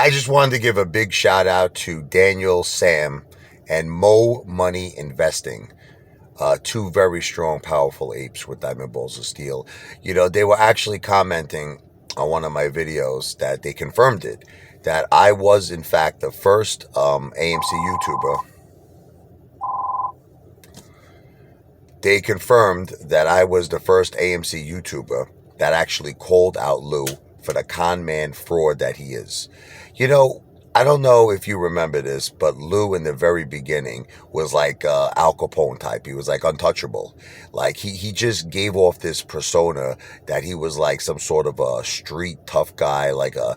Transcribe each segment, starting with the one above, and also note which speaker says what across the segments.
Speaker 1: I just wanted to give a big shout out to Daniel, Sam, and Mo Money Investing. Two very strong, powerful apes with diamond balls of steel. They were actually commenting on one of my videos that they confirmed it, that I was, in fact, the first AMC YouTuber. They confirmed that I was the first AMC YouTuber that actually called out Lou for the con man fraud that he is. You know, I don't know if you remember this, but Lou in the very beginning was like Al Capone type. He was like untouchable. Like he just gave off this persona that he was like some sort of a street tough guy, like a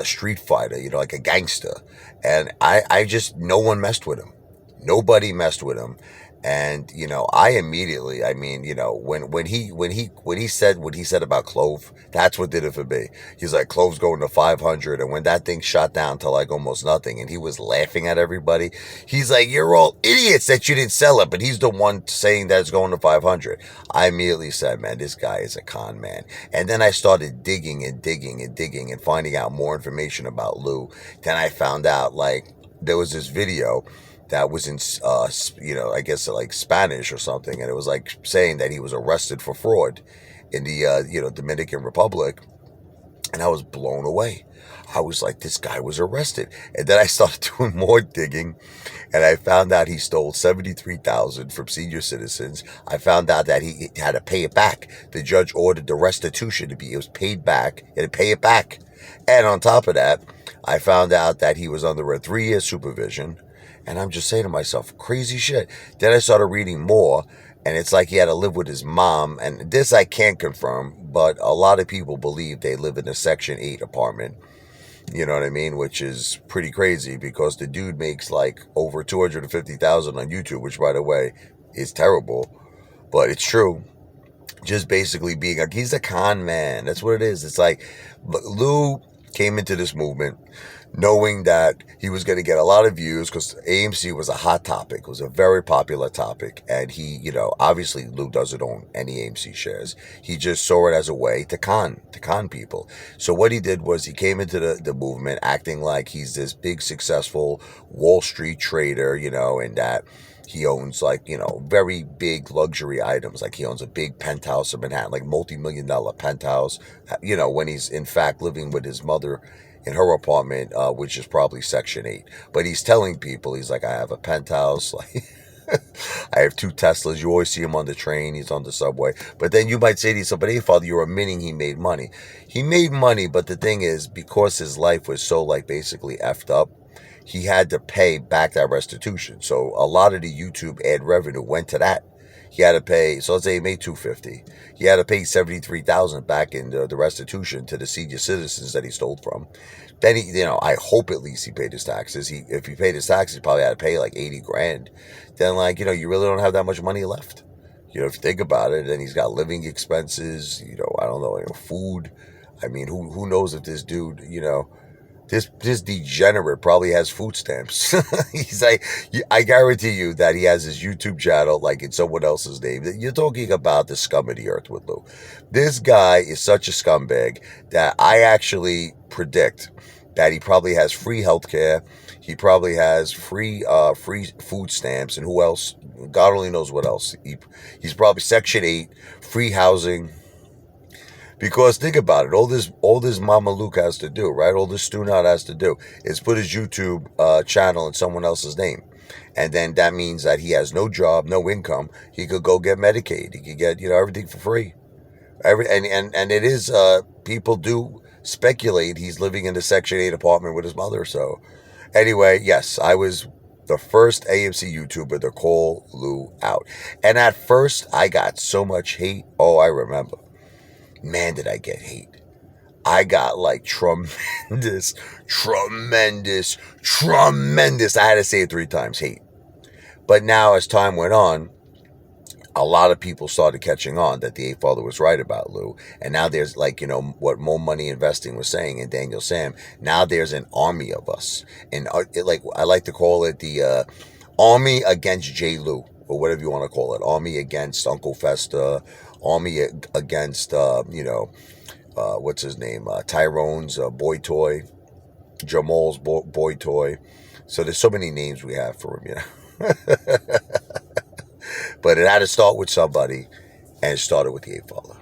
Speaker 1: street fighter, like a gangster. And I just, no one messed with him. Nobody messed with him. And I immediately, I mean, when he said what he said about Clove, that's what did it for me. He's like, Clove's going to 500, and when that thing shot down to like almost nothing, and he was laughing at everybody, he's like, "You're all idiots that you didn't sell it," but he's the one saying that it's going to 500. I immediately said, "Man, this guy is a con man." And then I started digging and digging and digging and finding out more information about Lou. Then I found out like there was this video that was in, I guess like Spanish or something. And it was like saying that he was arrested for fraud in the, Dominican Republic. And I was blown away. I was like, this guy was arrested. And then I started doing more digging, and I found out he stole $73,000 from senior citizens. I found out that he had to pay it back. The judge ordered the restitution it was paid back. He had to pay it back. And on top of that, I found out that he was under a 3-year supervision. And I'm just saying to myself, crazy shit. Then I started reading more, and it's like he had to live with his mom. And this I can't confirm, but a lot of people believe they live in a Section 8 apartment. You know what I mean? Which is pretty crazy because the dude makes like over $250,000 on YouTube, which, by the way, is terrible, but it's true. Just basically being he's a con man. That's what it is. It's like Lou came into this movement knowing that he was going to get a lot of views because AMC was a hot topic. It was a very popular topic. And he, obviously Lou doesn't own any AMC shares. He just saw it as a way to con people. So what he did was he came into the movement acting like he's this big, successful Wall Street trader, and that he owns like, very big luxury items. Like he owns a big penthouse in Manhattan, like multi-million-dollar penthouse, when he's in fact living with his mother in her apartment, which is probably Section 8. But he's telling people, he's like, I have a penthouse, like I have 2 Teslas. You always see him on the train. He's on the subway. But then you might say to yourself, but hey, Father, you're admitting he made money. He made money, but the thing is, because his life was so like basically effed up, he had to pay back that restitution. So a lot of the YouTube ad revenue went to that. He had to pay, so let's say he made $250. He had to pay $73,000 back in the restitution to the senior citizens that he stole from. Then he, I hope at least he paid his taxes. If he paid his taxes, he probably had to pay like 80 grand. Then like, you really don't have that much money left. If you think about it, then he's got living expenses, I don't know, food. I mean, who knows if this dude, this degenerate probably has food stamps. He's like, I guarantee you that he has his YouTube channel like in someone else's name. You're talking about the scum of the earth with Lou. This guy is such a scumbag that I actually predict that he probably has free healthcare. He probably has free food stamps, and who else? God only knows what else. He's probably Section 8, free housing. Because think about it, all this Mama Luke has to do, right? All this Stunot has to do is put his YouTube channel in someone else's name. And then that means that he has no job, no income. He could go get Medicaid. He could get, everything for free. And it is, people do speculate he's living in a Section 8 apartment with his mother. So anyway, yes, I was the first AMC YouTuber to call Lou out. And at first, I got so much hate. Oh, I remember. Man, did I get hate. I got like tremendous. I had to say it 3 times, hate. But now as time went on, a lot of people started catching on that the Apefather was right about Lou. And now there's like, what More Money Investing was saying and Daniel Sam. Now there's an army of us. And I like to call it the army against J. Lou, or whatever you want to call it. Army against Uncle Festa. Army against, what's his name? Tyrone's Boy Toy. Jamal's boy toy. So there's so many names we have for him, you know. But it had to start with somebody, and it started with the Apefather.